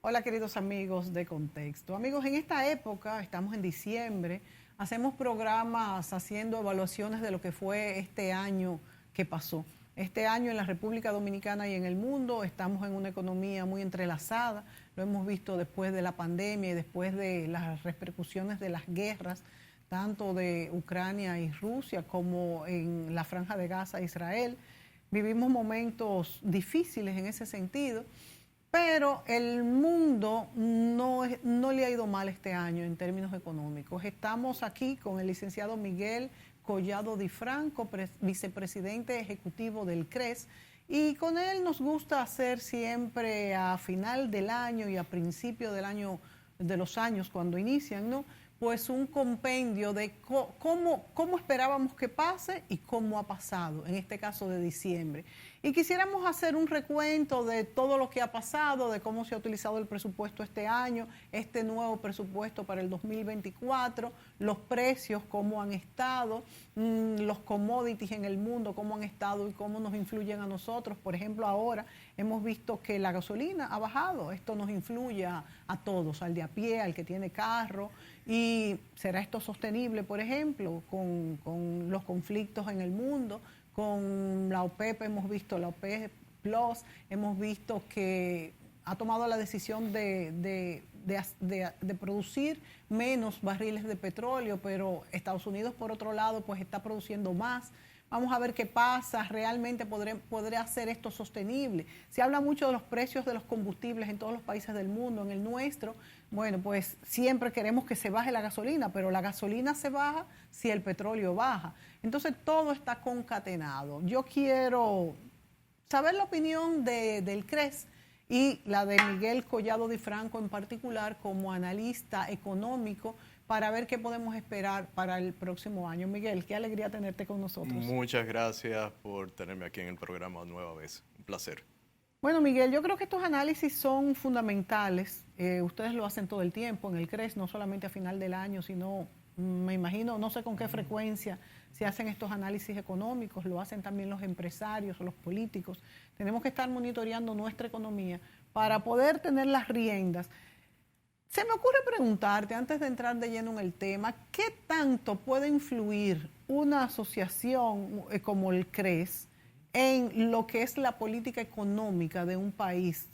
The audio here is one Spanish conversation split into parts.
Hola queridos amigos de Contexto. Amigos, en esta época, estamos en diciembre, hacemos programas haciendo evaluaciones de lo que fue este año que pasó. Este año en la República Dominicana y en el mundo estamos en una economía muy entrelazada, lo hemos visto después de la pandemia y después de las repercusiones de las guerras, tanto de Ucrania y Rusia como en la Franja de Gaza e Israel. Vivimos momentos difíciles en ese sentido. Pero el mundo no le ha ido mal este año en términos económicos. Estamos aquí con el licenciado Miguel Collado Di Franco, vicepresidente ejecutivo del CRES, y con él nos gusta hacer siempre a final del año y a principio del año, de los años cuando inician, ¿no? Pues un compendio de cómo esperábamos que pase y cómo ha pasado, en este caso de diciembre. Y quisiéramos hacer un recuento de todo lo que ha pasado, de cómo se ha utilizado el presupuesto este año, este nuevo presupuesto para el 2024, los precios, cómo han estado, los commodities en el mundo, cómo han estado y cómo nos influyen a nosotros. Por ejemplo, ahora hemos visto que la gasolina ha bajado. Esto nos influye a todos, al de a pie, al que tiene carro. ¿Y será esto sostenible, por ejemplo, con los conflictos en el mundo? Con la OPEP hemos visto, la OPEP Plus, hemos visto que ha tomado la decisión de producir menos barriles de petróleo, pero Estados Unidos, por otro lado, pues está produciendo más. Vamos a ver qué pasa, realmente podré hacer esto sostenible. Se habla mucho de los precios de los combustibles en todos los países del mundo, en el nuestro. Bueno, pues siempre queremos que se baje la gasolina, pero la gasolina se baja si el petróleo baja. Entonces todo está concatenado. Yo quiero saber la opinión del CRES y la de Miguel Collado Di Franco en particular como analista económico para ver qué podemos esperar para el próximo año. Miguel, qué alegría tenerte con nosotros. Muchas gracias por tenerme aquí en el programa nueva vez. Un placer. Bueno, Miguel, yo creo que estos análisis son fundamentales. Ustedes lo hacen todo el tiempo en el CRES, no solamente a final del año, sino, me imagino, no sé con qué frecuencia se hacen estos análisis económicos, lo hacen también los empresarios o los políticos. Tenemos que estar monitoreando nuestra economía para poder tener las riendas. Se me ocurre preguntarte, antes de entrar de lleno en el tema, ¿qué tanto puede influir una asociación como el CRES en lo que es la política económica de un país?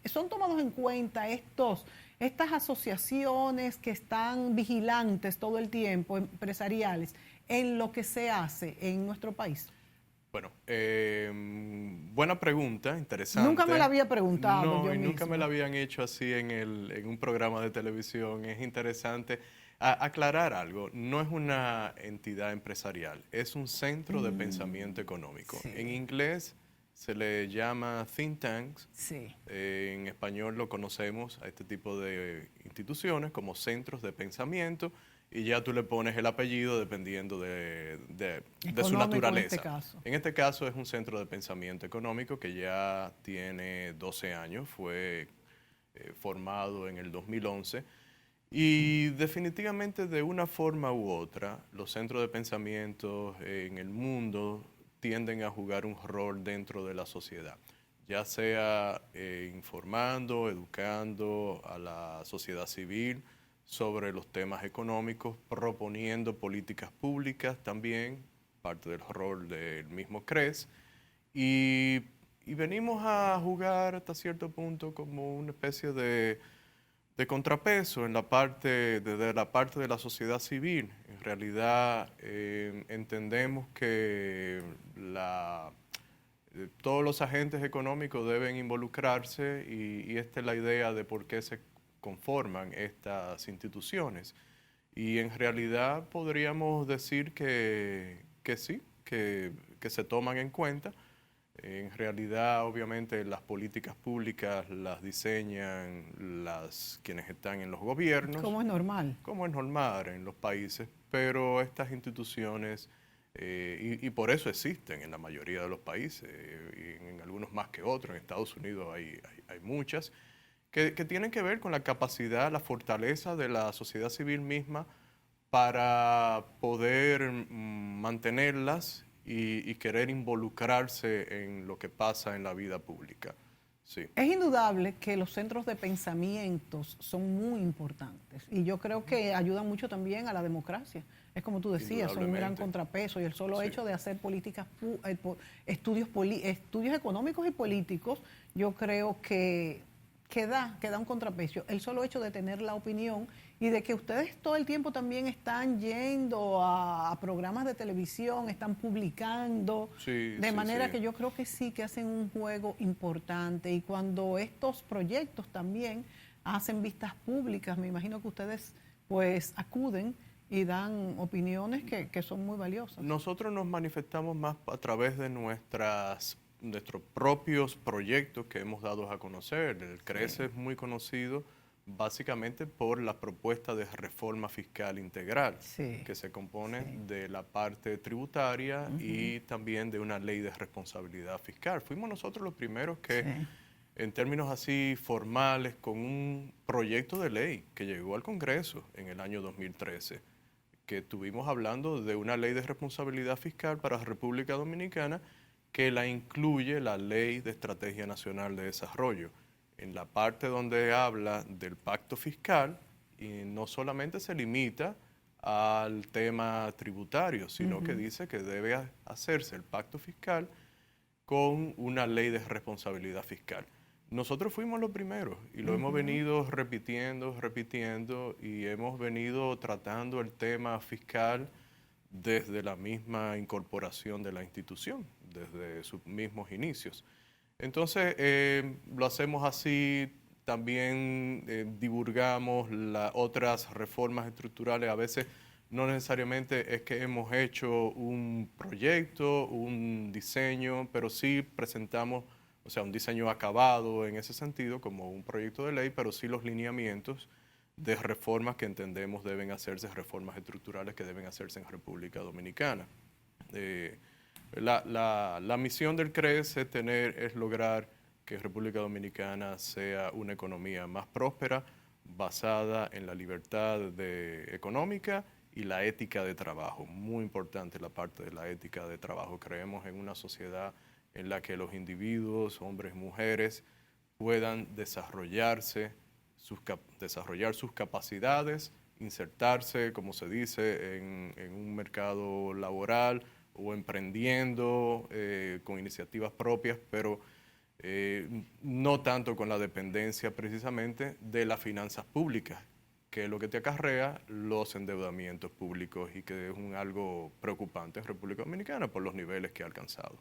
¿Son tomados en cuenta estas asociaciones que están vigilantes todo el tiempo, empresariales, en lo que se hace en nuestro país? Bueno, buena pregunta, interesante. Nunca me la había preguntado No, yo y nunca me misma. la habían hecho así en un programa de televisión. Es interesante. Aclarar algo, no es una entidad empresarial, es un centro de pensamiento económico. Sí, En inglés se le llama think tanks. sí. En español lo conocemos a este tipo de instituciones como centros de pensamiento y ya tú le pones el apellido dependiendo de su Económico en este naturaleza. caso. En este caso es un centro de pensamiento económico que ya tiene 12 años, fue formado en el 2011 y definitivamente de una forma u otra los centros de pensamiento en el mundo tienden a jugar un rol dentro de la sociedad, ya sea informando, educando a la sociedad civil sobre los temas económicos, proponiendo políticas públicas también, parte del rol del mismo CRES, y, y venimos a jugar hasta cierto punto como una especie de contrapeso en la parte, desde la parte de la sociedad civil. En realidad entendemos que todos los agentes económicos deben involucrarse y esta es la idea de por qué se conforman estas instituciones. Y en realidad podríamos decir que sí, que se toman en cuenta. En realidad, obviamente, las políticas públicas las diseñan quienes están en los gobiernos, ¿Cómo es normal? como es normal en los países, pero estas instituciones, y por eso existen en la mayoría de los países, y en algunos más que otros, en Estados Unidos hay muchas, que tienen que ver con la capacidad, la fortaleza de la sociedad civil misma para poder mantenerlas y querer involucrarse en lo que pasa en la vida pública. Sí, Es indudable que los centros de pensamientos son muy importantes y yo creo que ayudan mucho también a la democracia. Es como tú decías, son un gran indudablemente. contrapeso y el solo Sí. hecho de hacer estudios económicos y políticos, yo creo que da un contrapeso. El solo hecho de tener la opinión y de que ustedes todo el tiempo también están yendo a programas de televisión, están publicando, Sí, de sí, sí. manera que yo creo que sí, que hacen un juego importante. Y cuando estos proyectos también hacen vistas públicas, me imagino que ustedes pues acuden y dan opiniones que son muy valiosas. Nosotros nos manifestamos más a través de nuestros propios proyectos que hemos dado a conocer. El CRECE es muy conocido básicamente por la propuesta de reforma fiscal integral, Sí, que se compone sí. de la parte tributaria y también de una ley de responsabilidad fiscal. Fuimos nosotros los primeros que, Sí. en términos así formales, con un proyecto de ley que llegó al Congreso en el año 2013, que estuvimos hablando de una ley de responsabilidad fiscal para la República Dominicana que la incluye la Ley de Estrategia Nacional de Desarrollo. En la parte donde habla del pacto fiscal, y no solamente se limita al tema tributario, sino que dice que debe hacerse el pacto fiscal con una ley de responsabilidad fiscal. Nosotros fuimos los primeros y lo hemos venido repitiendo y hemos venido tratando el tema fiscal desde la misma incorporación de la institución, desde sus mismos inicios. Entonces, lo hacemos así, también divulgamos las otras reformas estructurales. A veces no necesariamente es que hemos hecho un proyecto, un diseño, pero sí presentamos, o sea, un diseño acabado en ese sentido, como un proyecto de ley, pero sí los lineamientos de reformas que entendemos deben hacerse, reformas estructurales que deben hacerse en República Dominicana. La misión del CRES es lograr que República Dominicana sea una economía más próspera, basada en la libertad económica y la ética de trabajo. Muy importante la parte de la ética de trabajo. Creemos en una sociedad en la que los individuos, hombres y mujeres, puedan desarrollar sus capacidades, insertarse, como se dice, en un mercado laboral o emprendiendo con iniciativas propias, pero no tanto con la dependencia precisamente de las finanzas públicas, que es lo que te acarrea los endeudamientos públicos y que es algo preocupante en República Dominicana por los niveles que ha alcanzado.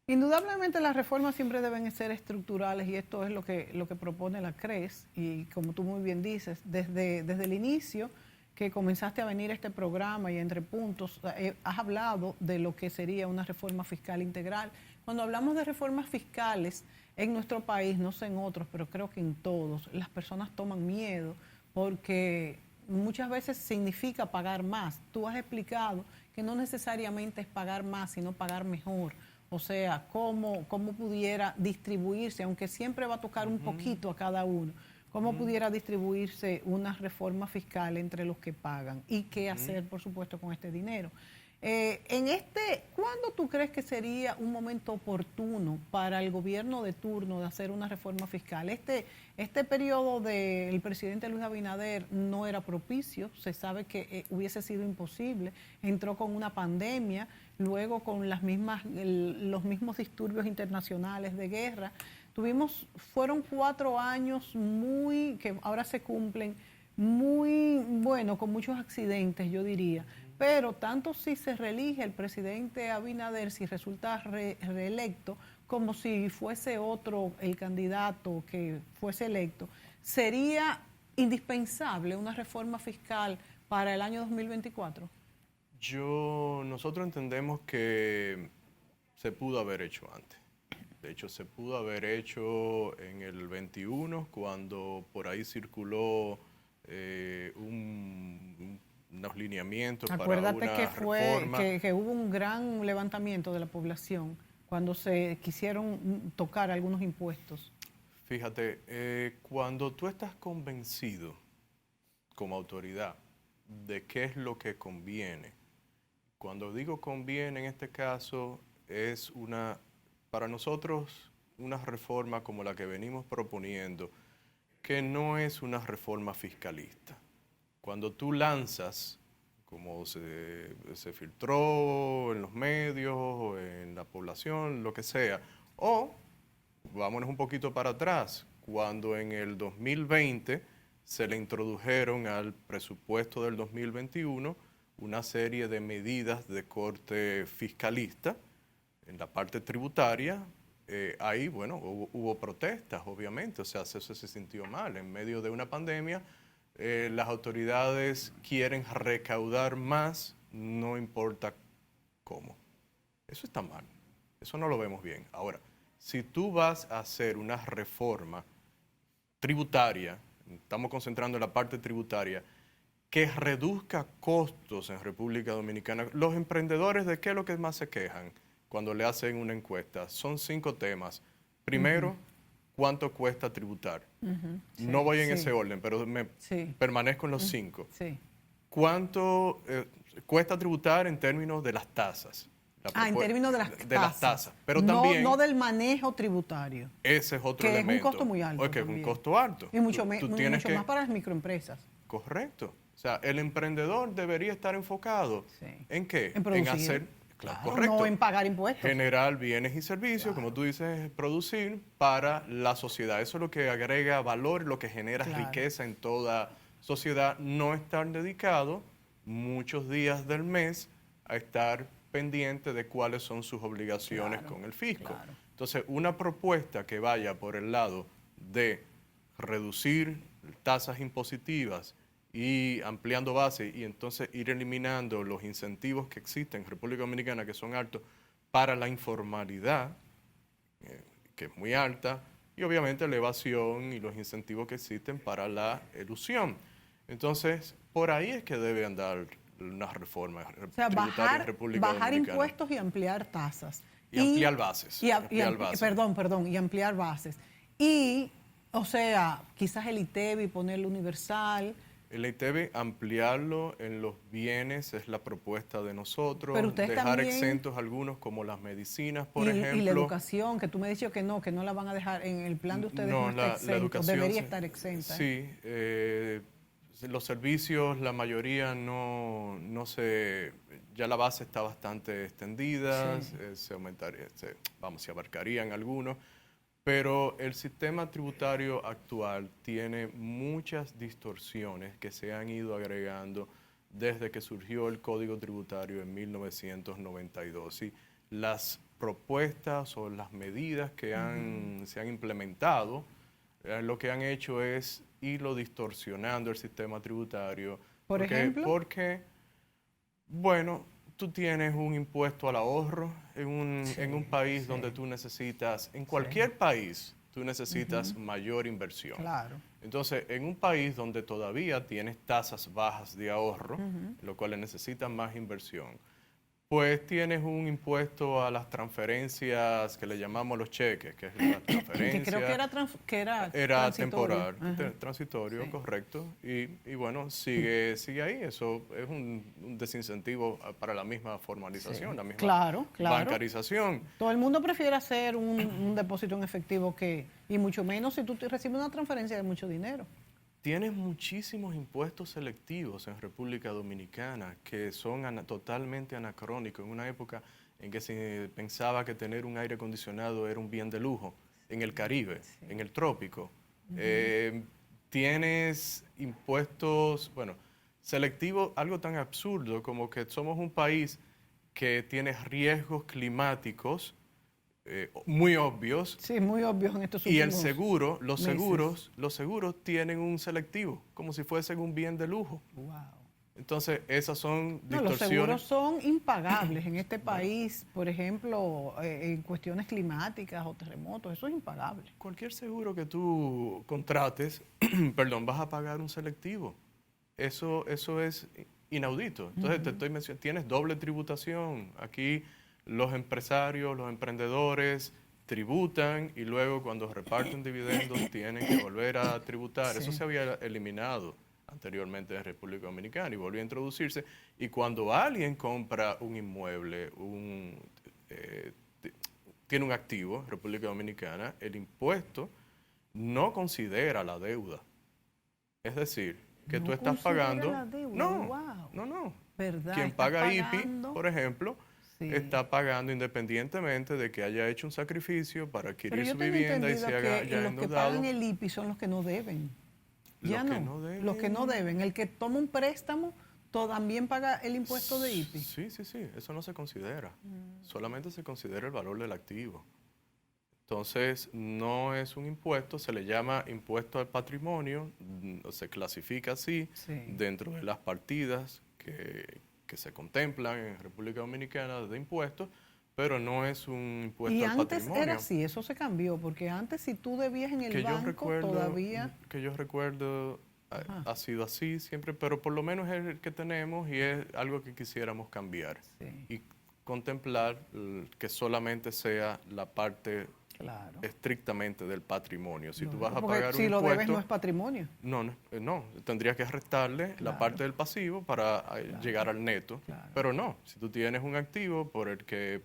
Indudablemente las reformas siempre deben ser estructurales y esto es lo que propone la CRES y como tú muy bien dices, desde el inicio que comenzaste a venir a este programa y entre puntos, has hablado de lo que sería una reforma fiscal integral. Cuando hablamos de reformas fiscales en nuestro país, no sé en otros, pero creo que en todos, las personas toman miedo porque muchas veces significa pagar más. Tú has explicado que no necesariamente es pagar más, sino pagar mejor. O sea, cómo pudiera distribuirse, aunque siempre va a tocar un poquito a cada uno, cómo pudiera distribuirse una reforma fiscal entre los que pagan y qué hacer, por supuesto, con este dinero. ¿Cuándo tú crees que sería un momento oportuno para el gobierno de turno de hacer una reforma fiscal? Este periodo del presidente Luis Abinader no era propicio, se sabe que hubiese sido imposible, entró con una pandemia, luego con los mismos disturbios internacionales de guerra. Fueron 4 años que ahora se cumplen, muy bueno, con muchos accidentes, yo diría. Pero tanto si se reelige el presidente Abinader, si resulta reelecto, como si fuese otro el candidato que fuese electo, sería indispensable una reforma fiscal para el año 2024. Nosotros entendemos que se pudo haber hecho antes. De hecho, se pudo haber hecho en el 21, cuando por ahí circuló unos lineamientos para Acuérdate una que reforma. que hubo un gran levantamiento de la población cuando se quisieron tocar algunos impuestos. Fíjate, cuando tú estás convencido como autoridad de qué es lo que conviene, cuando digo conviene en este caso, para nosotros una reforma como la que venimos proponiendo, que no es una reforma fiscalista. Cuando tú lanzas, como se filtró en los medios, o en la población, lo que sea, o vámonos un poquito para atrás, cuando en el 2020 se le introdujeron al presupuesto del 2021 una serie de medidas de corte fiscalista en la parte tributaria. Ahí, bueno, hubo protestas, obviamente, o sea, eso se sintió mal. En medio de una pandemia, las autoridades quieren recaudar más, no importa cómo. Eso está mal, eso no lo vemos bien. Ahora, si tú vas a hacer una reforma tributaria, estamos concentrando en la parte tributaria, que reduzca costos en República Dominicana, los emprendedores, ¿de qué es lo que más se quejan cuando le hacen una encuesta? Son 5 temas. Primero, ¿cuánto cuesta tributar? No voy en ese orden, pero permanezco en los 5. ¿Cuánto cuesta tributar en términos de las tasas? En términos de las tasas. Pero también, no del manejo tributario. Ese es otro elemento. Que es un costo muy alto. Que es un costo alto. Y mucho más para las microempresas. Correcto. O sea, el emprendedor debería estar enfocado ¿en qué? En producir. En hacer, correcto. No en pagar impuestos. Generar bienes y servicios, como tú dices, producir para la sociedad. Eso es lo que agrega valor, lo que genera riqueza en toda sociedad. No estar dedicado muchos días del mes a estar pendiente de cuáles son sus obligaciones con el fisco. Entonces, una propuesta que vaya por el lado de reducir tasas impositivas y ampliando bases y entonces ir eliminando los incentivos que existen en República Dominicana, que son altos, para la informalidad, que es muy alta, y obviamente la evasión y los incentivos que existen para la elusión. Entonces, por ahí es que debe andar una reforma tributaria en República Dominicana. Bajar impuestos y ampliar tasas. Y ampliar bases. Y ampliar bases. Y, o sea, quizás el ITEVI ponerlo universal. El ITEVI ampliarlo en los bienes es la propuesta de nosotros. Pero ustedes dejar también, exentos algunos como las medicinas, por ejemplo. Y la educación, que tú me has dicho que no la van a dejar en el plan de ustedes. No está exento, la educación debería estar exenta. Sí, los servicios, la mayoría no se... Ya la base está bastante extendida, se aumentaría, se abarcarían algunos, pero el sistema tributario actual tiene muchas distorsiones que se han ido agregando desde que surgió el Código Tributario en 1992. Y las propuestas o las medidas que se han implementado, lo que han hecho es irlo distorsionando el sistema tributario. ¿Por ejemplo? Porque, bueno, tú tienes un impuesto al ahorro en un país donde tú necesitas, en cualquier país, tú necesitas mayor inversión. Claro. Entonces, en un país donde todavía tienes tasas bajas de ahorro, lo cual necesitan más inversión, pues tienes un impuesto a las transferencias que le llamamos los cheques, que es la transferencia. Que creo que era temporal, transitorio, correcto. Y bueno, sigue ahí. Eso es un desincentivo para la misma formalización, la misma bancarización. Todo el mundo prefiere hacer un depósito en efectivo y mucho menos si tú recibes una transferencia de mucho dinero. Tienes muchísimos impuestos selectivos en República Dominicana que son totalmente anacrónicos, en una época en que se pensaba que tener un aire acondicionado era un bien de lujo, en el Caribe, en el trópico. Tienes impuestos, selectivos, algo tan absurdo como que somos un país que tiene riesgos climáticos muy obvios. Sí, muy obvios en estos últimos Y el seguro, los seguros tienen un selectivo, como si fuesen un bien de lujo. Wow. Entonces, esas son distorsiones. Los seguros son impagables en este país, por ejemplo, en cuestiones climáticas o terremotos, eso es impagable. Cualquier seguro que tú contrates, vas a pagar un selectivo. Eso es inaudito. Entonces, te estoy mencionando, tienes doble tributación. Aquí los empresarios, los emprendedores tributan y luego cuando reparten dividendos tienen que volver a tributar. Eso se había eliminado anteriormente en República Dominicana y volvió a introducirse. Y cuando alguien compra un inmueble, tiene un activo, República Dominicana, el impuesto no considera la deuda. Es decir, que No tú estás considera pagando... la deuda, No, wow. no. ¿Verdad? Quien Estás paga IPI, pagando. por ejemplo, Sí. está pagando independientemente de que haya hecho un sacrificio para Pero adquirir yo su tengo vivienda y se entendido haya que ya los que endeudado. pagan el IPI son los que no deben. Ya Los que no, no deben. los que no deben. El que toma un préstamo también paga el impuesto de IPI. Sí, eso no se considera. Solamente se considera el valor del activo. Entonces, no es un impuesto, se le llama impuesto al patrimonio, se clasifica así Sí. dentro de las partidas que se contemplan en República Dominicana de impuestos, pero no es un impuesto Y al antes patrimonio. era así, eso se cambió, porque antes si tú debías en el Que yo banco recuerdo, todavía... que yo recuerdo ha sido así siempre, pero por lo menos es el que tenemos y es algo que quisiéramos cambiar. Sí. Y contemplar que solamente sea la parte Claro. estrictamente del patrimonio. Si tú No, vas a porque pagar un si lo impuesto, debes no es patrimonio. no, tendrías que restarle Claro. la parte del pasivo para llegar al neto. Claro. Pero no, si tú tienes un activo por el que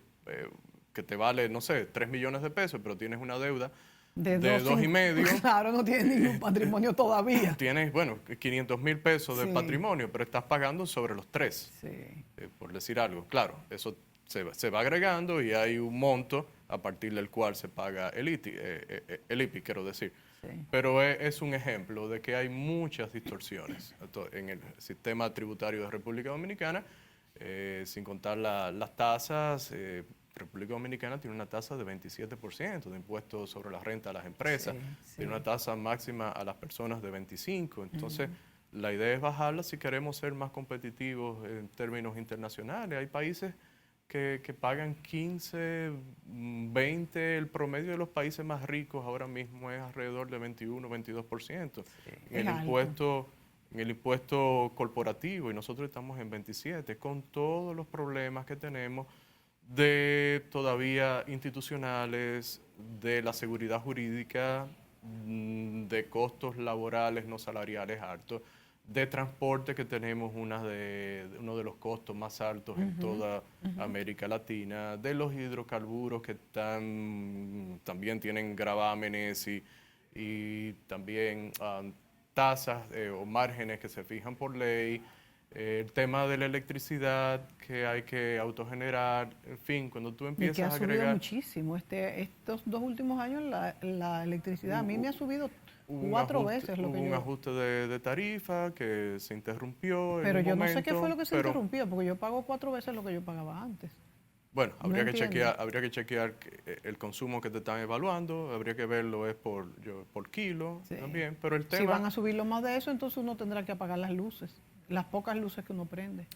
te vale, no sé, 3 millones de pesos, pero tienes una deuda de 2,5. Claro, no tienes ningún patrimonio todavía. Tienes, bueno, 500,000 pesos de Sí. patrimonio, pero estás pagando sobre los 3, Sí. por decir algo. Claro, eso se va agregando y hay un monto a partir del cual se paga el IPI, quiero decir. Sí. Pero es un ejemplo de que hay muchas distorsiones en el sistema tributario de República Dominicana, sin contar las tasas. República Dominicana tiene una tasa de 27% de impuestos sobre la renta a las empresas, Sí. tiene una tasa máxima a las personas de 25%. Entonces, la idea es bajarla si queremos ser más competitivos en términos internacionales. Hay países que pagan 15, 20, el promedio de los países más ricos ahora mismo es alrededor de 21, 22%. es En el impuesto corporativo, y nosotros estamos en 27%, con todos los problemas que tenemos de todavía institucionales, de la seguridad jurídica, de costos laborales no salariales altos, de transporte que tenemos uno de los costos más altos en toda América Latina, de los hidrocarburos que también tienen gravámenes y también tasas o márgenes que se fijan por ley, el tema de la electricidad que hay que autogenerar, en fin, cuando tú Y empiezas que ha a subido agregar... muchísimo. Estos 2 últimos años la electricidad a mí me ha subido Hubo 4 veces lo hubo que un yo... ajuste de tarifa que se interrumpió Pero en un yo momento, no sé qué fue lo que se pero, interrumpió, porque yo pago 4 veces lo que yo pagaba antes. Bueno, No habría entiendo. que chequear el consumo que te están evaluando, habría que verlo es por kilo Sí. también, pero el Si van tema a subirlo más de eso, entonces uno tendrá que apagar las luces, las pocas luces que uno prende.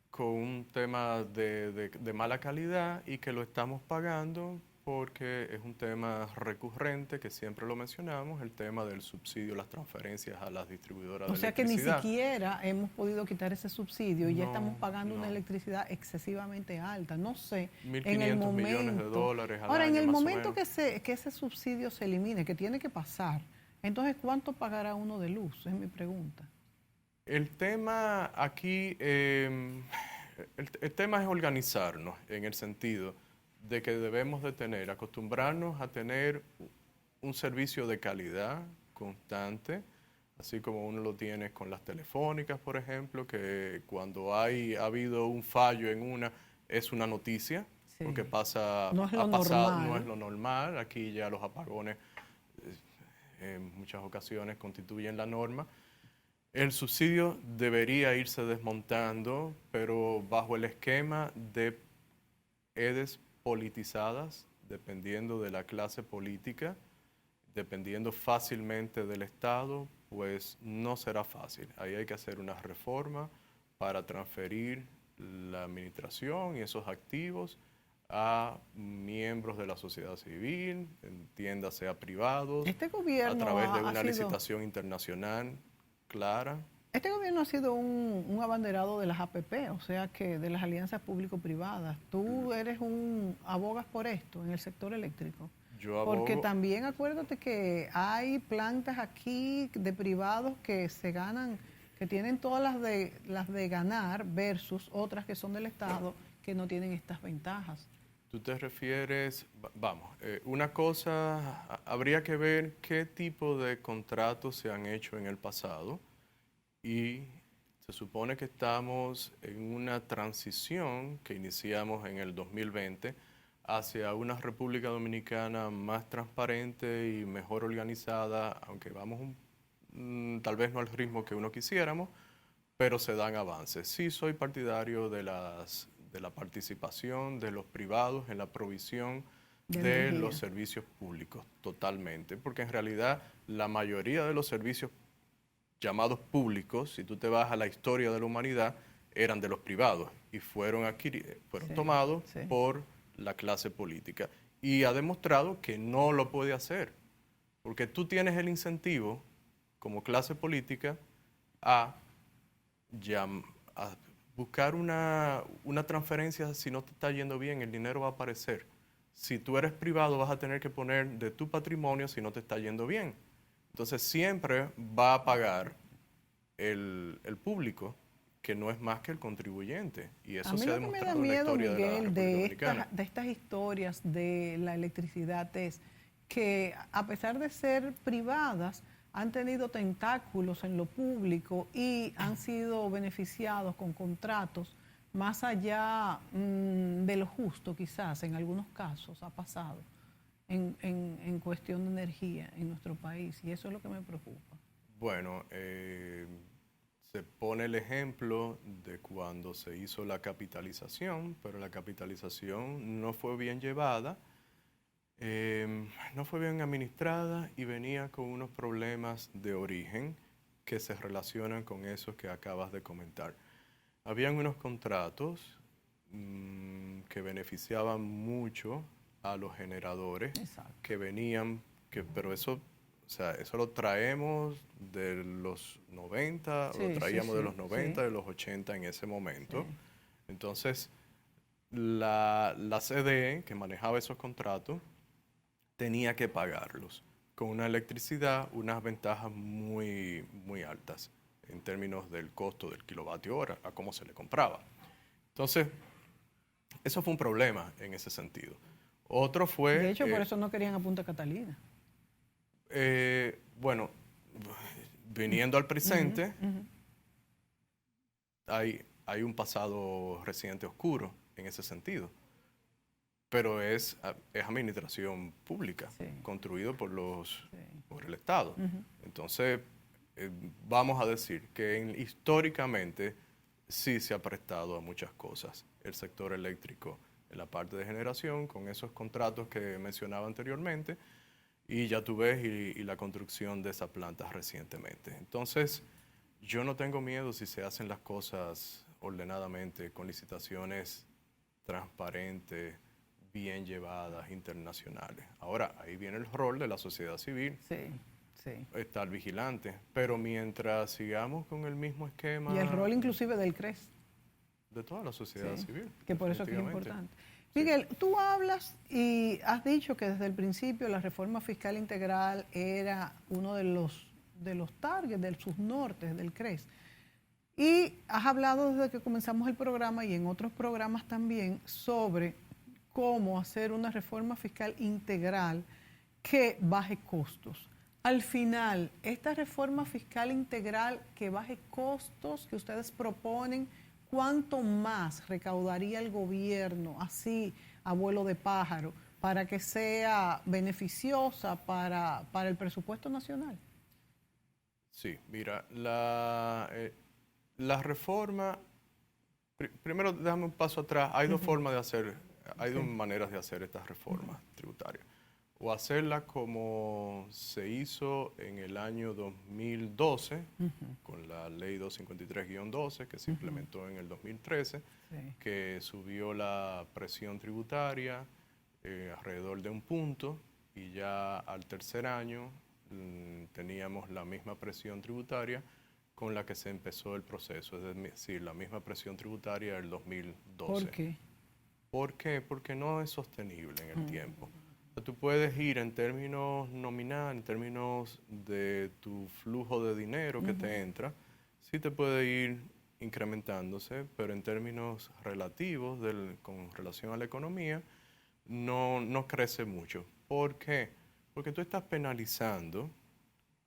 con un tema de mala calidad y que lo estamos pagando porque es un tema recurrente que siempre lo mencionamos, el tema del subsidio, las transferencias a las distribuidoras O de sea que ni electricidad. siquiera hemos podido quitar ese subsidio y ya No, estamos pagando una no. electricidad excesivamente alta. No sé, 1.500 en el millones de momento... dólares al Ahora, en año, el más o momento menos. que ese subsidio se elimine, que tiene que pasar, entonces, ¿cuánto pagará uno de luz? Es mi pregunta. El tema aquí, el tema es organizarnos en el sentido de que debemos de acostumbrarnos a tener un servicio de calidad constante, así como uno lo tiene con las telefónicas, por ejemplo, que cuando ha habido un fallo en una, es una noticia, Sí. porque No es lo ha pasado, no normal. es lo normal, aquí ya los apagones en muchas ocasiones constituyen la norma. El subsidio debería irse desmontando, pero bajo el esquema de EDES politizadas, dependiendo de la clase política, dependiendo fácilmente del Estado, pues no será fácil. Ahí hay que hacer una reforma para transferir la administración y esos activos a miembros de la sociedad civil, entiéndase a privados, Este a gobierno través de ha una sido... licitación internacional clara. Este gobierno ha sido un abanderado de las APP, o sea que de las alianzas público-privadas. ¿Tú abogas por esto en el sector eléctrico? Yo abogo, Porque también acuérdate que hay plantas aquí de privados que se ganan, que tienen todas las de ganar versus otras que son del Estado que no tienen estas ventajas. Tú te refieres, vamos, una cosa, habría que ver qué tipo de contratos se han hecho en el pasado y se supone que estamos en una transición que iniciamos en el 2020 hacia una República Dominicana más transparente y mejor organizada, aunque vamos tal vez no al ritmo que uno quisiéramos, pero se dan avances. Sí soy partidario de la participación de los privados en la provisión de de los energía. servicios públicos, totalmente, porque en realidad la mayoría de los servicios llamados públicos, si tú te vas a la historia de la humanidad, eran de los privados y fueron Sí, tomados sí. por la clase política. Y ha demostrado que no lo puede hacer, porque tú tienes el incentivo como clase política a, a buscar una transferencia. Si no te está yendo bien, el dinero va a aparecer. Si tú eres privado, vas a tener que poner de tu patrimonio si no te está yendo bien. Entonces siempre va a pagar el público, que no es más que el contribuyente. Y A eso mí se ha lo que me da demostrado en la miedo, historia de la Miguel, República Dominicana. de estas historias de la electricidad es que a pesar de ser privadas, han tenido tentáculos en lo público y han sido beneficiados con contratos más allá de lo justo, quizás en algunos casos ha pasado en cuestión de energía en nuestro país, y eso es lo que me preocupa. Bueno, se pone el ejemplo de cuando se hizo la capitalización, pero la capitalización no fue bien llevada, no fue bien administrada y venía con unos problemas de origen que se relacionan con esos que acabas de comentar. Habían unos contratos que beneficiaban mucho a los generadores Exacto. que venían, pero eso, o sea, eso lo traemos de los 90, lo Sí, sí, traíamos de sí, los 90, sí, de los 80 en ese sí. momento. Entonces, la CDE que manejaba esos contratos tenía que pagarlos con una electricidad, unas ventajas muy, muy altas en términos del costo del kilovatio hora, a cómo se le compraba. Entonces, eso fue un problema en ese sentido. Otro De fue, hecho, por eso no querían a Punta Catalina. bueno, viniendo al Ujú, presente, ujú. hay un pasado reciente oscuro en ese sentido, pero es administración pública, Sí, construido sí. por el Estado. Ujú. Entonces, vamos a decir que históricamente sí se ha prestado a muchas cosas el sector eléctrico en la parte de generación, con esos contratos que mencionaba anteriormente, y ya tú ves, y la construcción de esas plantas recientemente. Entonces, yo no tengo miedo si se hacen las cosas ordenadamente, con licitaciones transparentes, bien llevadas, internacionales. Ahora, ahí viene el rol de la sociedad civil, Sí, sí. estar vigilante, pero mientras sigamos con el mismo Y el esquema rol inclusive del CRES, de toda la sociedad sí, civil, que por eso es que es definitivamente. importante. Sí. Miguel, tú hablas y has dicho que desde el principio la reforma fiscal integral era uno de los targets, de sus nortes del CRES. Y has hablado desde que comenzamos el programa y en otros programas también sobre cómo hacer una reforma fiscal integral que baje costos. Al final, esta reforma fiscal integral que baje costos que ustedes proponen, ¿cuánto más recaudaría el gobierno así a vuelo de pájaro para que sea beneficiosa para el presupuesto nacional? Sí, mira, la reforma, primero déjame un paso atrás, hay dos formas de hacer, hay dos Sí. maneras de hacer estas reformas tributarias. O hacerla como se hizo en el año 2012, con la ley 253-12, que se implementó en el 2013, Sí. que subió la presión tributaria alrededor de un punto, y ya al tercer año teníamos la misma presión tributaria con la que se empezó el proceso, es decir, la misma presión tributaria del 2012. ¿Por qué? ¿Por qué? Porque no es sostenible en el tiempo. O sea, tú puedes ir en términos nominal, en términos de tu flujo de dinero que te entra, sí te puede ir incrementándose, pero en términos relativos con relación a la economía, no crece mucho. ¿Por qué? Porque tú estás penalizando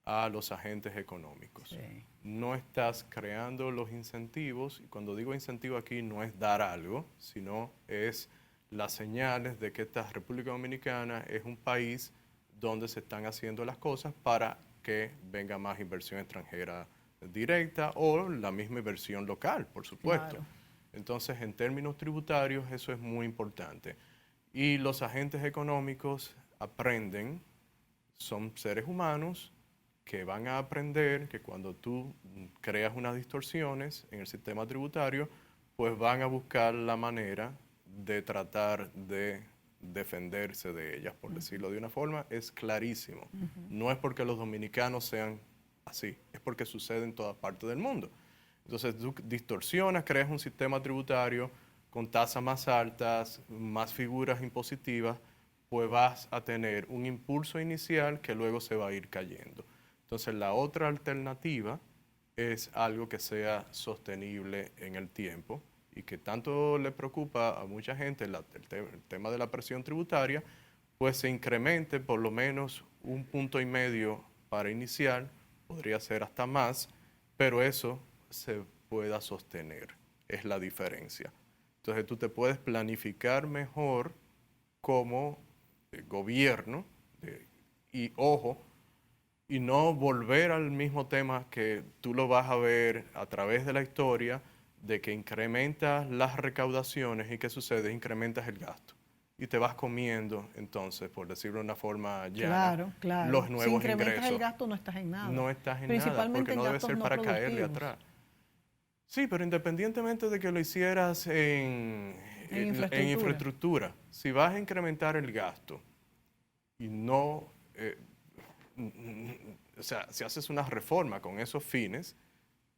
a los agentes económicos. Sí. No estás creando los incentivos, y cuando digo incentivo aquí no es dar algo, sino es las señales de que esta República Dominicana es un país donde se están haciendo las cosas para que venga más inversión extranjera directa o la misma inversión local, por supuesto. Claro. Entonces, en términos tributarios, eso es muy importante. Y los agentes económicos aprenden, son seres humanos que van a aprender que cuando tú creas unas distorsiones en el sistema tributario, pues van a buscar la manera de tratar de defenderse de ellas, por decirlo de una forma. Es clarísimo. No es porque los dominicanos sean así, es porque sucede en toda parte del mundo. Entonces tú distorsionas, creas un sistema tributario con tasas más altas, más figuras impositivas, pues vas a tener un impulso inicial que luego se va a ir cayendo. Entonces la otra alternativa es algo que sea sostenible en el tiempo y que tanto le preocupa a mucha gente el tema de la presión tributaria, pues se incremente por lo menos 1,5 puntos para iniciar, podría ser hasta más, pero eso se pueda sostener, es la diferencia. Entonces tú te puedes planificar mejor como gobierno y ojo, y no volver al mismo tema que tú lo vas a ver a través de la historia, de que incrementas las recaudaciones y ¿qué sucede? Incrementas el gasto. Y te vas comiendo, entonces, por decirlo de una forma llana, Claro, claro. los Si nuevos incrementas el ingresos. gasto, no estás en nada. No estás en nada, Principalmente porque en no debe gastos ser no para caerle productivos. atrás. Sí, pero independientemente de que lo hicieras en infraestructura, si vas a incrementar el gasto y no, o sea, si haces una reforma con esos fines,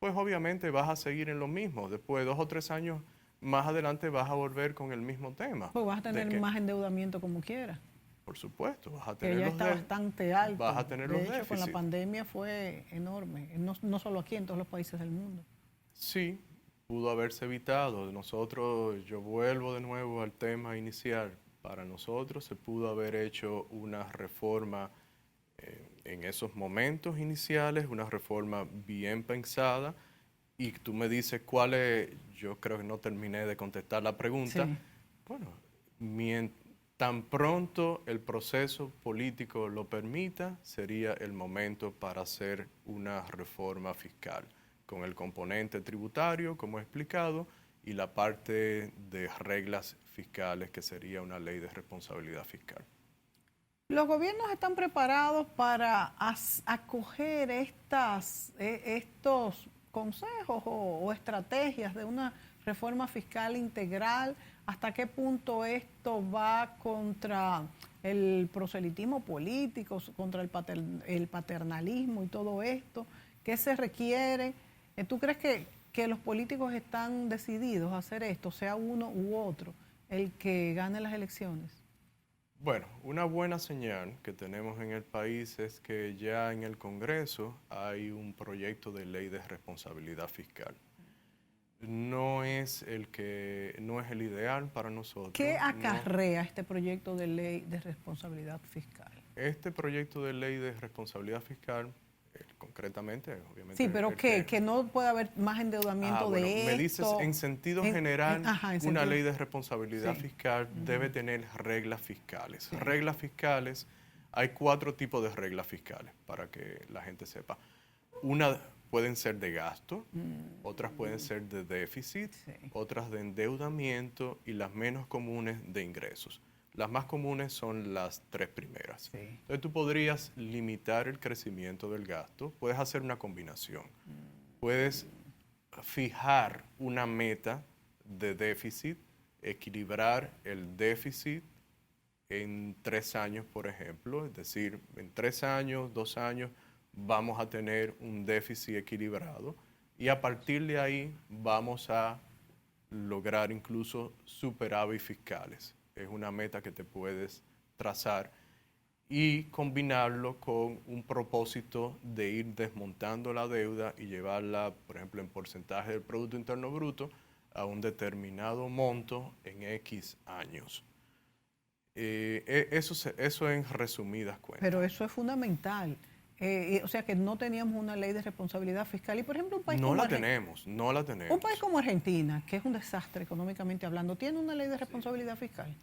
pues obviamente vas a seguir en lo mismo. Después de 2 o 3 años más adelante vas a volver con el mismo tema. Pues vas a de tener que, más endeudamiento como quieras, por supuesto, vas a que tener ya está bastante alto. vas a tener De los hecho, con la déficits. pandemia fue enorme, no solo aquí, en todos los países del mundo. Sí, pudo haberse evitado. Nosotros, yo vuelvo de nuevo al tema inicial. Para nosotros se pudo haber hecho una reforma en esos momentos iniciales, una reforma bien pensada. Y tú me dices cuál es, yo creo que no terminé de contestar la pregunta. Sí. Bueno, tan pronto el proceso político lo permita, sería el momento para hacer una reforma fiscal con el componente tributario, como he explicado, y la parte de reglas fiscales, que sería una ley de responsabilidad fiscal. ¿Los gobiernos están preparados para acoger estos consejos o estrategias de una reforma fiscal integral? ¿Hasta qué punto esto va contra el proselitismo político, contra el paternalismo y todo esto? ¿Qué se requiere? ¿Tú crees que los políticos están decididos a hacer esto, sea uno u otro, el que gane las elecciones? Bueno, una buena señal que tenemos en el país es que ya en el Congreso hay un proyecto de ley de responsabilidad fiscal. No es el ideal para nosotros. ¿Qué acarrea este proyecto de ley de responsabilidad fiscal? Este proyecto de ley de responsabilidad fiscal, concretamente, obviamente. Sí, pero que no puede haber más endeudamiento bueno, de esto. Me dices, en sentido general, una ley de responsabilidad fiscal debe tener reglas fiscales. Sí. Reglas fiscales, hay 4 tipos de reglas fiscales, para que la gente sepa. Una pueden ser de gasto, otras pueden ser de déficit, otras de endeudamiento y las menos comunes de ingresos. Las más comunes son las 3 primeras. Sí. Entonces tú podrías limitar el crecimiento del gasto, puedes hacer una combinación, puedes fijar una meta de déficit, equilibrar el déficit en 3 años, por ejemplo, es decir, en 3 años, 2 años, vamos a tener un déficit equilibrado y a partir de ahí vamos a lograr incluso superávit fiscales. Es una meta que te puedes trazar y combinarlo con un propósito de ir desmontando la deuda y llevarla, por ejemplo, en porcentaje del Producto Interno Bruto a un determinado monto en X años. Eso en resumidas cuentas. Pero eso es fundamental. O sea que no teníamos una ley de responsabilidad fiscal. Y por ejemplo, un país No como la tenemos. un país como Argentina, que es un desastre económicamente hablando, ¿tiene una ley de responsabilidad fiscal?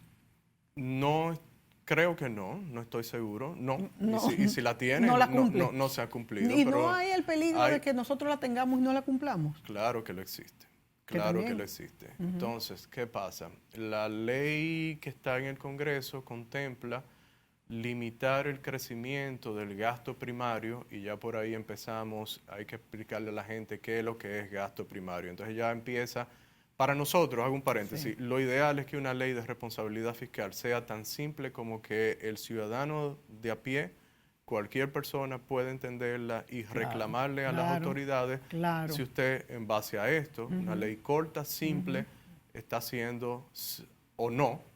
No, creo que no estoy seguro. No, No, y si la tiene, no la cumple. no se ha cumplido. Y pero no hay el peligro de que nosotros la tengamos y no la cumplamos. Claro que lo existe. Que Claro que también. lo existe. Entonces, ¿qué pasa? La ley que está en el Congreso contempla limitar el crecimiento del gasto primario y ya por ahí empezamos, hay que explicarle a la gente qué es lo que es gasto primario. Entonces ya empieza, para nosotros, hago un paréntesis, lo ideal es que una ley de responsabilidad fiscal sea tan simple como que el ciudadano de a pie, cualquier persona puede entenderla y reclamarle a las autoridades si usted, en base a esto, una ley corta, simple, está siendo o no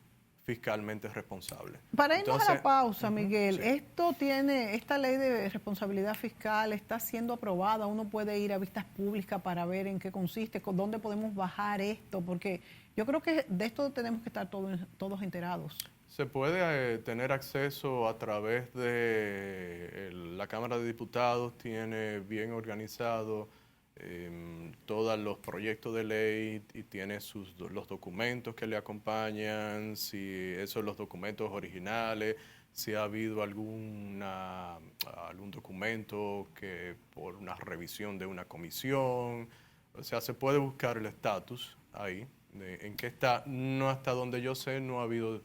fiscalmente responsable. Para irnos a la pausa, Miguel, esta ley de responsabilidad fiscal está siendo aprobada, uno puede ir a vistas públicas para ver en qué consiste, dónde podemos bajar esto, porque yo creo que de esto tenemos que estar todos enterados. Se puede tener acceso a través de la Cámara de Diputados, tiene bien organizado todos los proyectos de ley y tiene los documentos que le acompañan, si esos son los documentos originales, si ha habido algún documento que por una revisión de una comisión, o sea, se puede buscar el estatus ahí, en qué está, no hasta donde yo sé, no ha habido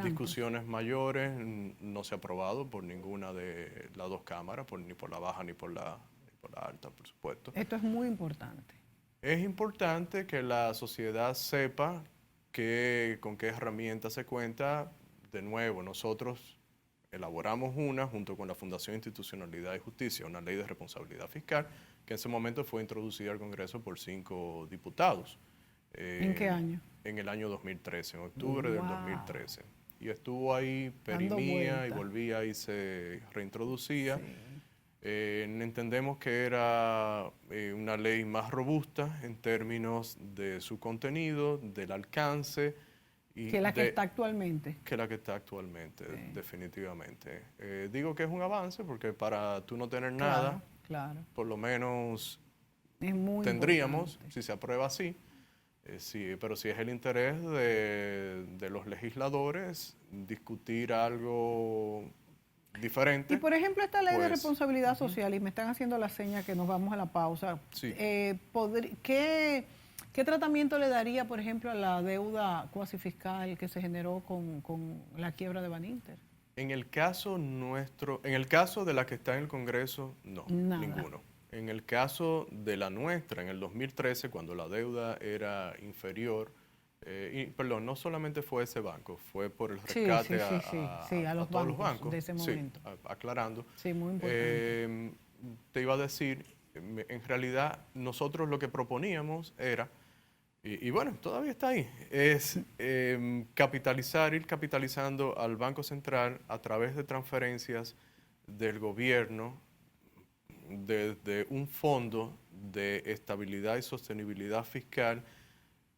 discusiones mayores, no se ha aprobado por ninguna de las dos cámaras, ni por la baja ni por la alta, por supuesto. Esto es muy importante. Es importante que la sociedad sepa con qué herramientas se cuenta. De nuevo, nosotros elaboramos junto con la Fundación Institucionalidad y Justicia, una ley de responsabilidad fiscal, que en ese momento fue introducida al Congreso por 5 diputados. ¿En qué año? En el año 2013, en octubre del 2013. Y estuvo ahí, perimía y volvía y se reintroducía. Sí. Entendemos que era una ley más robusta en términos de su contenido, del alcance. Que la que está actualmente. Que la que está actualmente, definitivamente. Digo que es un avance porque para tú no tener nada, por lo menos tendríamos, si se aprueba así, pero si es el interés de los legisladores discutir algo diferente. Y por ejemplo, esta ley de responsabilidad social, y me están haciendo la seña que nos vamos a la pausa, ¿qué tratamiento le daría, por ejemplo, a la deuda cuasi fiscal que se generó con la quiebra de Baninter? En el caso de la que está en el Congreso, no, ninguno. En el caso de la nuestra, en el 2013, cuando la deuda era inferior, perdón, no solamente fue ese banco, fue por el rescate a todos los bancos de ese momento. Aclarando. Sí, muy importante. Te iba a decir, en realidad nosotros lo que proponíamos era, y bueno, todavía está ahí, es ir capitalizando al Banco Central a través de transferencias del gobierno desde un fondo de estabilidad y sostenibilidad fiscal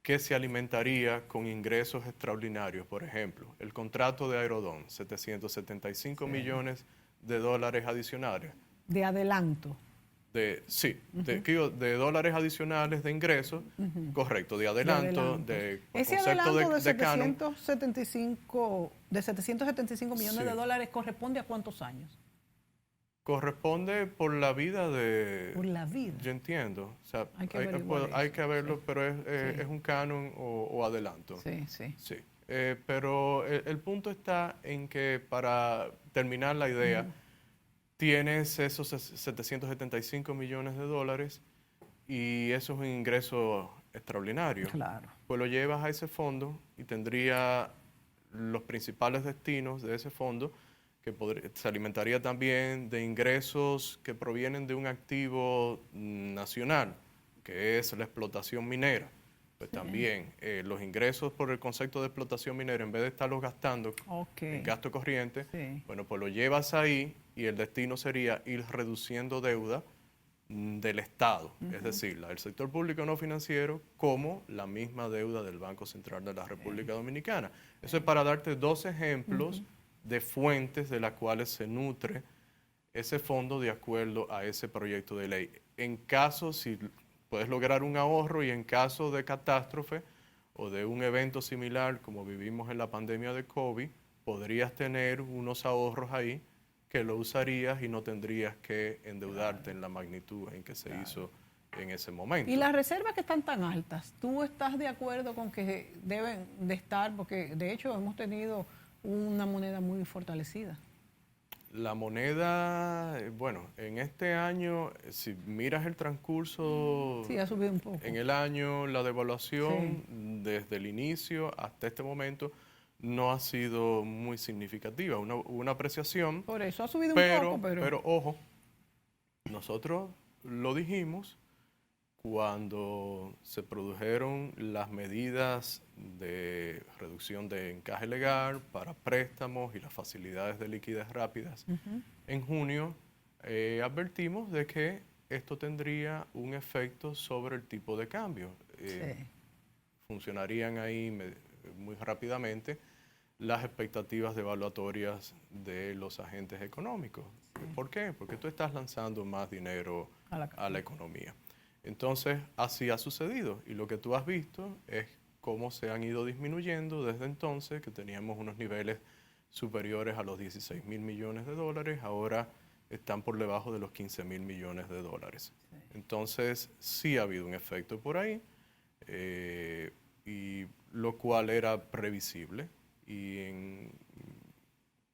que se alimentaría con ingresos extraordinarios. Por ejemplo, el contrato de Aerodón, 775 millones de dólares adicionales. De adelanto. De dólares adicionales de ingresos, correcto, de adelanto. Ese adelanto de 775 millones de dólares corresponde a ¿cuántos años? Corresponde por la vida de... Por la vida. Yo entiendo. O sea, hay que verlo, pero es un canon o adelanto. Sí. Pero el punto está en que, para terminar la idea, tienes esos 775 millones de dólares y eso es un ingreso extraordinario. Claro. Pues lo llevas a ese fondo y tendría los principales destinos de ese fondo, que se alimentaría también de ingresos que provienen de un activo nacional, que es la explotación minera. Pues también los ingresos por el concepto de explotación minera, en vez de estarlos gastando en gasto corriente, bueno, pues lo llevas ahí y el destino sería ir reduciendo deuda del Estado, es decir, la del sector público no financiero, como la misma deuda del Banco Central de la República Dominicana. Eso es para darte dos ejemplos de fuentes de las cuales se nutre ese fondo de acuerdo a ese proyecto de ley. En caso, si puedes lograr un ahorro y en caso de catástrofe o de un evento similar como vivimos en la pandemia de COVID, podrías tener unos ahorros ahí que lo usarías y no tendrías que endeudarte en la magnitud en que se hizo en ese momento. Y las reservas que están tan altas, ¿tú estás de acuerdo con que deben de estar? Porque de hecho hemos tenido una moneda muy fortalecida. La moneda, bueno, en este año, si miras el transcurso, sí, ha subido un poco. En el año, la devaluación desde el inicio hasta este momento no ha sido muy significativa, una apreciación. Por eso ha subido un poco, pero ojo, nosotros lo dijimos cuando se produjeron las medidas de reducción de encaje legal para préstamos y las facilidades de liquidez rápidas. En junio advertimos de que esto tendría un efecto sobre el tipo de cambio. Funcionarían ahí muy rápidamente las expectativas devaluatorias de los agentes económicos. ¿Por qué? Porque tú estás lanzando más dinero a la economía. Entonces, así ha sucedido. Y lo que tú has visto es cómo se han ido disminuyendo desde entonces, que teníamos unos niveles superiores a los 16 mil millones de dólares, ahora están por debajo de los 15 mil millones de dólares. Entonces, sí ha habido un efecto por ahí, y lo cual era previsible. Y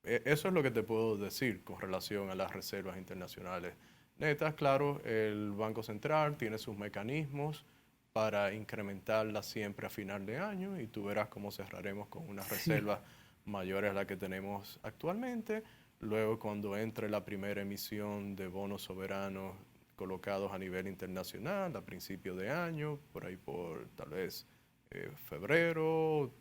eso es lo que te puedo decir con relación a las reservas internacionales netas. Claro, el Banco Central tiene sus mecanismos para incrementarlas siempre a final de año y tú verás cómo cerraremos con unas reservas mayores a las que tenemos actualmente. Luego, cuando entre la primera emisión de bonos soberanos colocados a nivel internacional a principio de año, por ahí por tal vez febrero,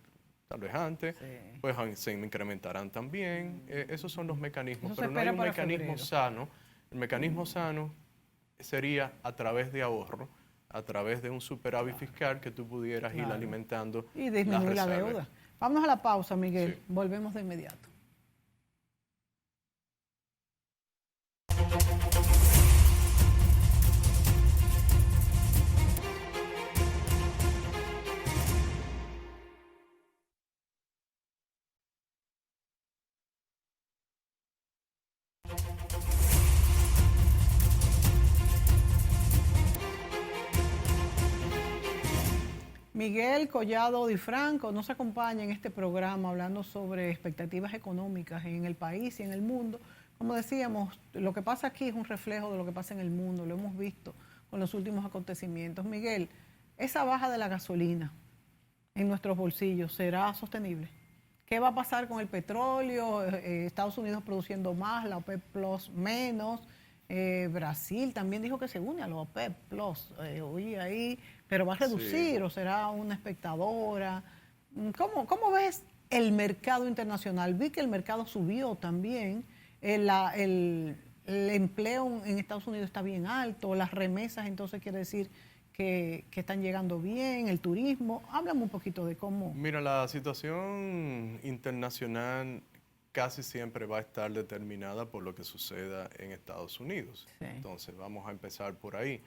tal vez antes, pues se incrementarán también. Esos son los mecanismos, pero no hay un mecanismo sano. El mecanismo sano sería a través de ahorro, a través de un superávit fiscal que tú pudieras ir alimentando y disminuir la deuda. Vamos a la pausa, Miguel. Volvemos de inmediato. Miguel Collado Di Franco nos acompaña en este programa hablando sobre expectativas económicas en el país y en el mundo. Como decíamos, lo que pasa aquí es un reflejo de lo que pasa en el mundo, lo hemos visto con los últimos acontecimientos. Miguel, esa baja de la gasolina en nuestros bolsillos, ¿será sostenible? ¿Qué va a pasar con el petróleo? Estados Unidos produciendo más, la OPEP Plus menos. Brasil también dijo que se une a la OPEP Plus, oí ahí, pero va a reducir o será una espectadora. ¿Cómo ves el mercado internacional? Vi que el mercado subió también, el empleo en Estados Unidos está bien alto, las remesas entonces quiere decir que están llegando bien, el turismo. Háblame un poquito de cómo. Mira, la situación internacional casi siempre va a estar determinada por lo que suceda en Estados Unidos. Entonces, vamos a empezar por ahí.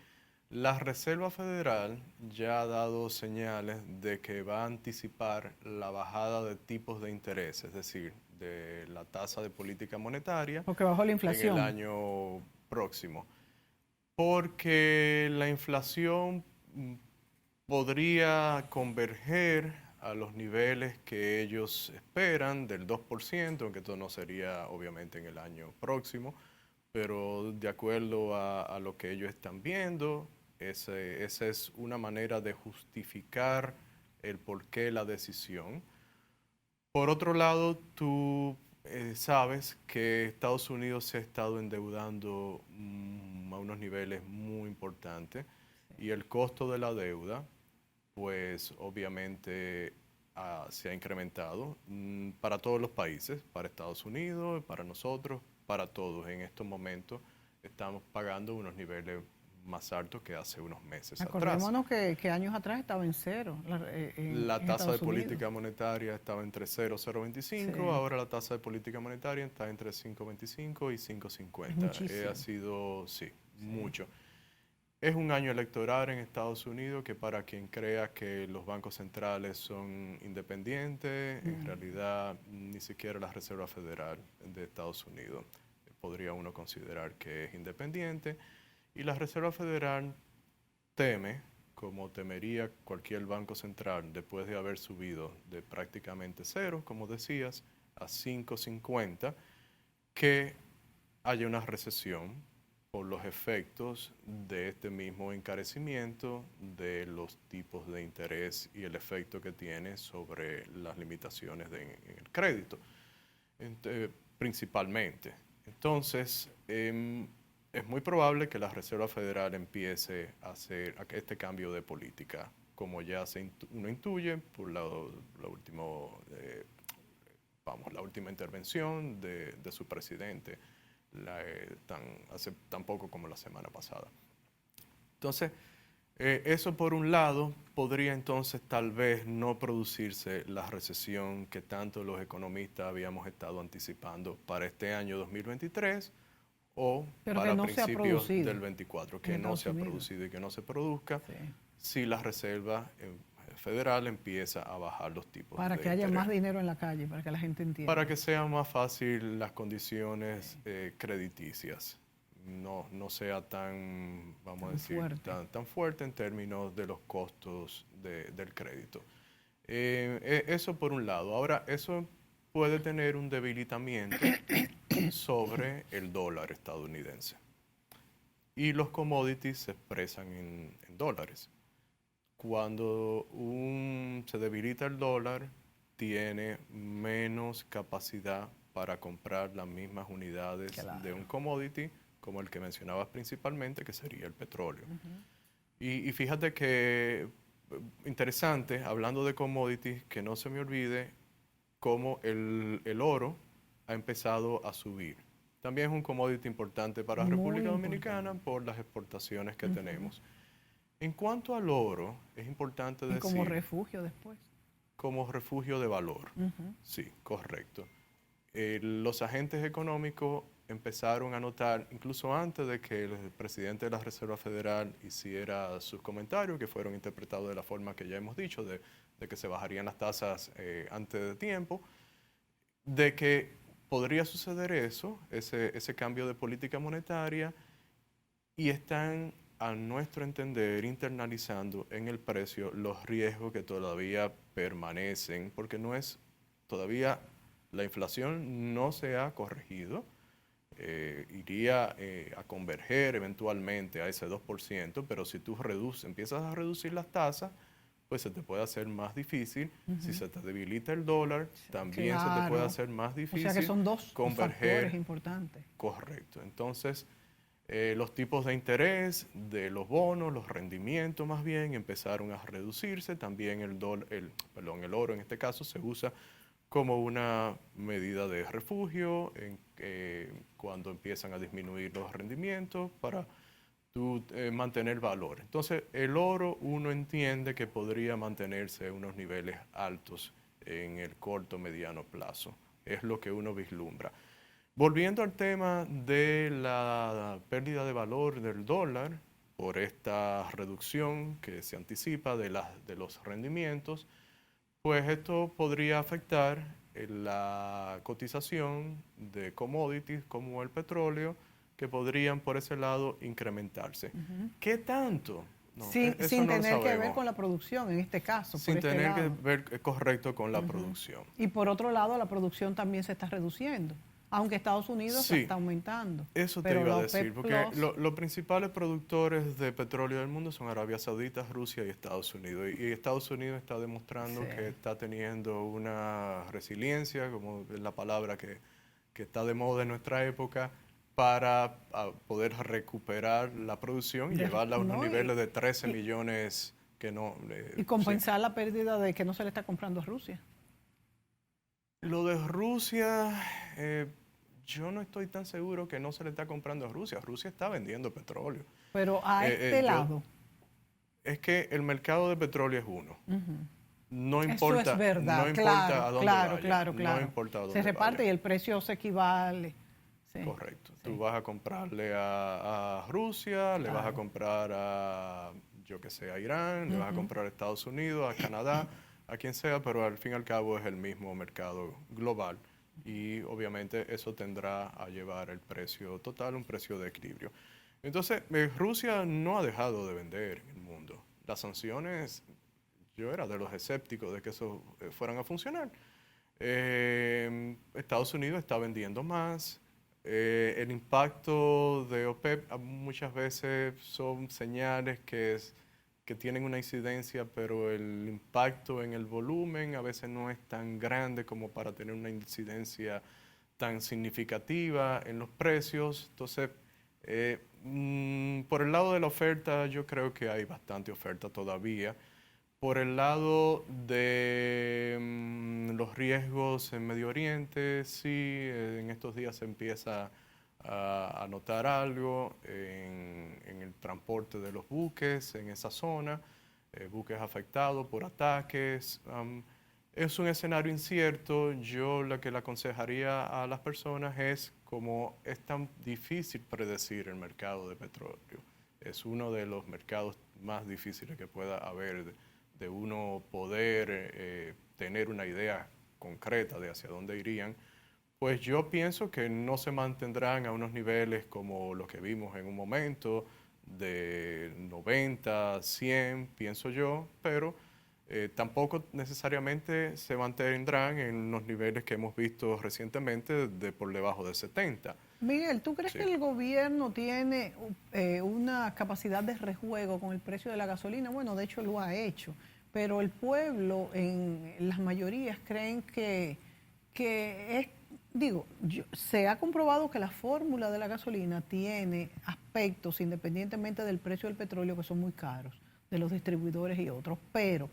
La Reserva Federal ya ha dado señales de que va a anticipar la bajada de tipos de interés, es decir, de la tasa de política monetaria. Porque bajó la inflación. En el año próximo. Porque la inflación podría converger a los niveles que ellos esperan del 2%, aunque esto no sería obviamente en el año próximo, pero de acuerdo a lo que ellos están viendo, esa es una manera de justificar el porqué la decisión. Por otro lado, tú sabes que Estados Unidos se ha estado endeudando a unos niveles muy importantes y el costo de la deuda, pues obviamente se ha incrementado para todos los países, para Estados Unidos, para nosotros, para todos. En estos momentos estamos pagando unos niveles más alto que hace unos meses atrás. Acordémonos que años atrás estaba en cero. La tasa de Estados Unidos. política monetaria estaba entre 0 y 0,25, Sí. ahora la tasa de política monetaria está entre 5,25 y 5,50. Muchísimo. Ha sido, sí, mucho. Es un año electoral en Estados Unidos que para quien crea que los bancos centrales son independientes, en realidad ni siquiera la Reserva Federal de Estados Unidos podría uno considerar que es independiente. Y la Reserva Federal teme, como temería cualquier banco central, después de haber subido de prácticamente cero, como decías, a 5,50, que haya una recesión por los efectos de este mismo encarecimiento de los tipos de interés y el efecto que tiene sobre las limitaciones en el crédito, principalmente. Entonces, es muy probable que la Reserva Federal empiece a hacer este cambio de política, como ya uno intuye por la última intervención de su presidente, hace tan poco como la semana pasada. Entonces, eso por un lado podría entonces tal vez no producirse la recesión que tanto los economistas habíamos estado anticipando para este año 2023 o para principios del 24, que no se ha producido y que no se produzca si la Reserva Federal empieza a bajar los tipos para que haya más dinero en la calle, para que la gente entienda. Para que sean más fácil las condiciones crediticias. No sea tan, vamos a decir, tan fuerte en términos de los costos del crédito. Eso por un lado. Ahora, eso puede tener un debilitamiento sobre el dólar estadounidense. Y los commodities se expresan en dólares. Cuando se debilita el dólar, tiene menos capacidad para comprar las mismas unidades de un commodity, como el que mencionabas principalmente, que sería el petróleo. Y fíjate que, interesante, hablando de commodities, que no se me olvide cómo el oro ha empezado a subir. También es un commodity importante para la República Dominicana por las exportaciones que tenemos. En cuanto al oro, es importante decir... como refugio después. Como refugio de valor. Sí, correcto. Los agentes económicos empezaron a notar, incluso antes de que el presidente de la Reserva Federal hiciera sus comentarios, que fueron interpretados de la forma que ya hemos dicho, de que se bajarían las tasas antes de tiempo, de que podría suceder eso, ese cambio de política monetaria, y están, a nuestro entender, internalizando en el precio los riesgos que todavía permanecen, porque todavía la inflación no se ha corregido, iría a converger eventualmente a ese 2%, pero si tú empiezas a reducir las tasas, pues se te puede hacer más difícil. Si se te debilita el dólar, también se te puede hacer más difícil. O sea que son dos factores importantes. Correcto. Entonces, los tipos de interés de los bonos, los rendimientos más bien, empezaron a reducirse. También el oro en este caso se usa como una medida de refugio cuando empiezan a disminuir los rendimientos para mantener valor. Entonces, el oro uno entiende que podría mantenerse en unos niveles altos en el corto mediano plazo. Es lo que uno vislumbra. Volviendo al tema de la pérdida de valor del dólar por esta reducción que se anticipa de los rendimientos, pues esto podría afectar la cotización de commodities como el petróleo, que podrían por ese lado incrementarse. ¿Qué tanto? No, sin tener que ver con la producción en este caso. Sin tener que ver correcto con la producción. Y por otro lado, la producción también se está reduciendo, aunque Estados Unidos se está aumentando. Eso te iba a decir, porque los principales productores de petróleo del mundo son Arabia Saudita, Rusia y Estados Unidos. Y Estados Unidos está demostrando que está teniendo una resiliencia, como es la palabra que está de moda en nuestra época, para poder recuperar la producción y llevarla a unos niveles de 13 millones que no... y compensar la pérdida de que no se le está comprando a Rusia. Lo de Rusia, yo no estoy tan seguro que no se le está comprando a Rusia. Rusia está vendiendo petróleo. Pero a este lado. Es que el mercado de petróleo es uno. No Eso importa, es verdad, no importa a dónde claro, vaya. claro. No importa a dónde Se reparte vaya. y el precio se equivale. Sí, Correcto. sí. Tú vas a comprarle a Rusia, le vas a Claro. comprar a, yo que sé, a Irán, le vas a comprar a Estados Unidos, a Canadá, a quien sea, pero al fin y al cabo es el mismo mercado global. Y obviamente eso tendrá a llevar el precio total, un precio de equilibrio. Entonces, Rusia no ha dejado de vender en el mundo. Las sanciones, yo era de los escépticos de que eso fueran a funcionar. Estados Unidos está vendiendo más. El impacto de OPEP muchas veces son señales que tienen una incidencia, pero el impacto en el volumen a veces no es tan grande como para tener una incidencia tan significativa en los precios. Entonces, por el lado de la oferta, yo creo que hay bastante oferta todavía. Por el lado de los riesgos en Medio Oriente, sí, en estos días se empieza a notar algo en el transporte de los buques en esa zona, buques afectados por ataques. Es un escenario incierto. Yo lo que le aconsejaría a las personas es, como es tan difícil predecir el mercado de petróleo, es uno de los mercados más difíciles que pueda haber de uno poder tener una idea concreta de hacia dónde irían, pues yo pienso que no se mantendrán a unos niveles como los que vimos en un momento, de 90, 100, pienso yo, pero tampoco necesariamente se mantendrán en los niveles que hemos visto recientemente de por debajo de 70. Miguel, ¿tú crees Sí. que el gobierno tiene una capacidad de rejuego con el precio de la gasolina? Bueno, de hecho lo ha hecho, pero el pueblo en las mayorías creen que es, se ha comprobado que la fórmula de la gasolina tiene aspectos, independientemente del precio del petróleo, que son muy caros, de los distribuidores y otros, pero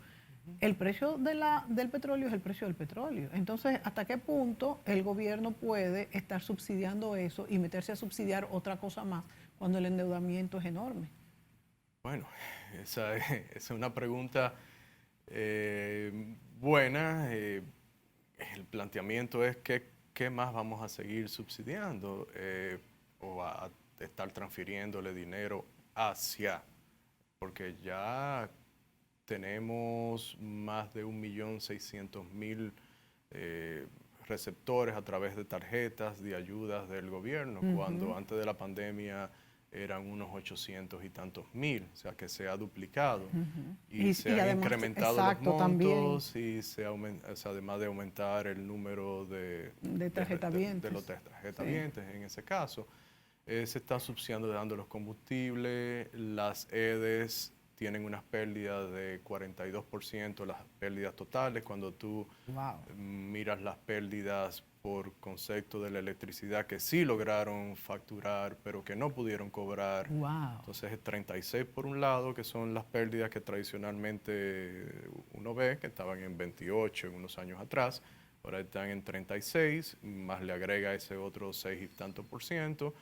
el precio del petróleo es el precio del petróleo. Entonces, ¿hasta qué punto el gobierno puede estar subsidiando eso y meterse a subsidiar otra cosa más cuando el endeudamiento es enorme? Bueno, esa es una pregunta buena. El planteamiento es qué más vamos a seguir subsidiando o a estar transfiriéndole dinero hacia, porque ya tenemos más de 1.600.000 receptores a través de tarjetas de ayudas del gobierno, cuando antes de la pandemia eran unos 800 y tantos mil, o sea que se ha duplicado y se han además, incrementado exacto, los montos también, y o sea, además de aumentar el número de tarjetavientes. los tarjetavientes en ese caso, se está subsidiando dando los combustibles, las EDES tienen unas pérdidas de 42%, las pérdidas totales, cuando tú miras las pérdidas por concepto de la electricidad que sí lograron facturar, pero que no pudieron cobrar. Entonces es 36 por un lado, que son las pérdidas que tradicionalmente uno ve, que estaban en 28 en unos años atrás, ahora están en 36, más le agrega ese otro 6 y tanto por ciento.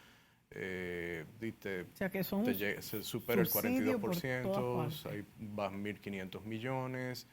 O sea que son se supera el subsidio por 42%, ahí van 1.500 millones.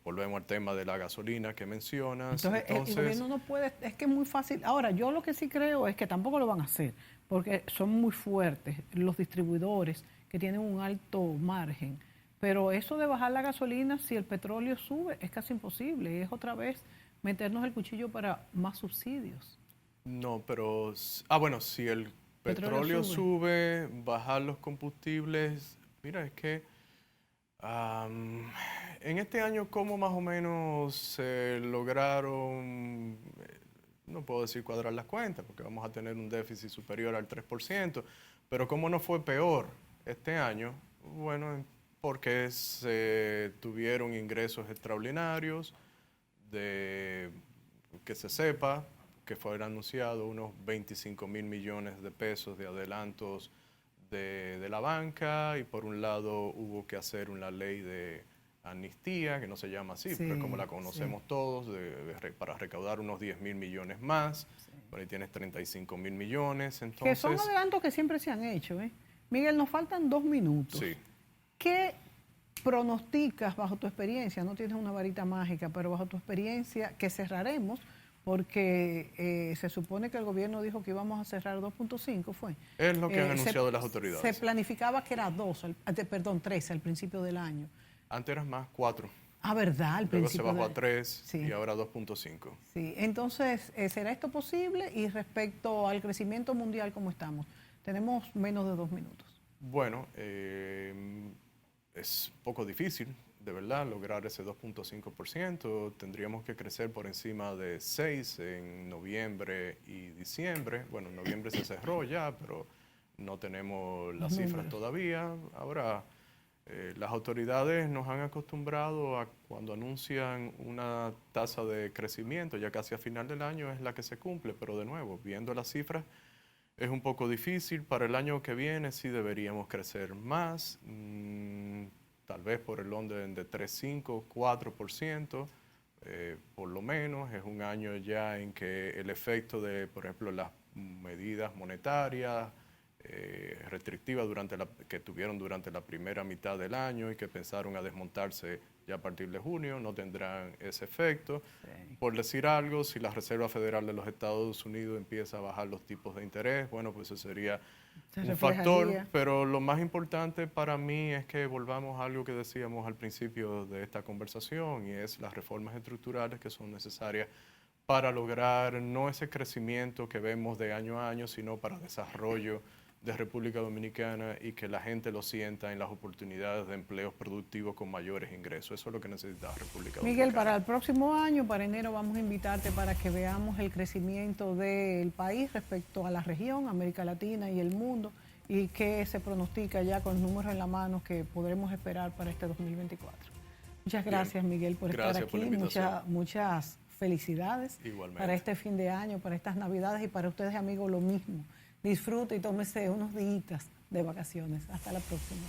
Volvemos al tema de la gasolina que mencionas. Entonces, el gobierno no puede, es que es muy fácil. Ahora, yo lo que sí creo es que tampoco lo van a hacer, porque son muy fuertes los distribuidores que tienen un alto margen. Pero eso de bajar la gasolina, si el petróleo sube, es casi imposible. Es otra vez meternos el cuchillo para más subsidios. No, pero, bueno, si el petróleo sube, bajar los combustibles, mira, es que en este año, ¿cómo más o menos se lograron, no puedo decir cuadrar las cuentas, porque vamos a tener un déficit superior al 3%, pero cómo no fue peor este año? Bueno, porque se tuvieron ingresos extraordinarios, de que se sepa, que fueron anunciados unos 25.000 millones de pesos de adelantos de la banca, y por un lado hubo que hacer una ley de amnistía, que no se llama así, pero es como la conocemos todos, para recaudar unos 10.000 millones más. por ahí tienes 35.000 millones, Que entonces... son adelantos que siempre se han hecho, ¿eh? Miguel, nos faltan 2 minutos. Sí. ¿Qué pronosticas bajo tu experiencia? No tienes una varita mágica, pero bajo tu experiencia, que cerraremos, porque se supone que el gobierno dijo que íbamos a cerrar 2.5, ¿fue? Es lo que han anunciado las autoridades. Se planificaba que era 3 al principio del año. Antes eran más 4. Ah, ¿verdad? Al Luego se principio bajó a del- 3 Sí. y ahora 2.5. Sí, entonces, ¿será esto posible? Y respecto al crecimiento mundial, ¿cómo estamos? Tenemos menos de 2 minutos. Bueno, es poco difícil, de verdad, lograr ese 2.5%. Tendríamos que crecer por encima de 6 en noviembre y diciembre. Bueno, en noviembre se cerró ya, pero no tenemos las cifras todavía. Ahora, las autoridades nos han acostumbrado a cuando anuncian una tasa de crecimiento, ya casi a final del año es la que se cumple, pero de nuevo, viendo las cifras, es un poco difícil. Para el año que viene sí deberíamos crecer más, tal vez por el orden de 3,5, 4%, por lo menos. Es un año ya en que el efecto de, por ejemplo, las medidas monetarias restrictivas que tuvieron durante la primera mitad del año y que pensaron a desmontarse ya a partir de junio, no tendrán ese efecto. Sí. Por decir algo, si la Reserva Federal de los Estados Unidos empieza a bajar los tipos de interés, bueno, pues eso sería Se un reflejaría. factor, pero lo más importante para mí es que volvamos a algo que decíamos al principio de esta conversación, y es las reformas estructurales que son necesarias para lograr no ese crecimiento que vemos de año a año, sino para desarrollo de República Dominicana y que la gente lo sienta en las oportunidades de empleos productivos con mayores ingresos. Eso es lo que necesita República Dominicana. Miguel, para el próximo año, para enero, vamos a invitarte para que veamos el crecimiento del país respecto a la región, América Latina y el mundo, y qué se pronostica ya con números en la mano que podremos esperar para este 2024. Muchas gracias, Bien. Miguel, por Gracias estar por la aquí. invitación. Muchas felicidades Igualmente. para este fin de año, para estas Navidades, y para ustedes, amigos, lo mismo. Disfrute y tómese unos días de vacaciones. Hasta la próxima.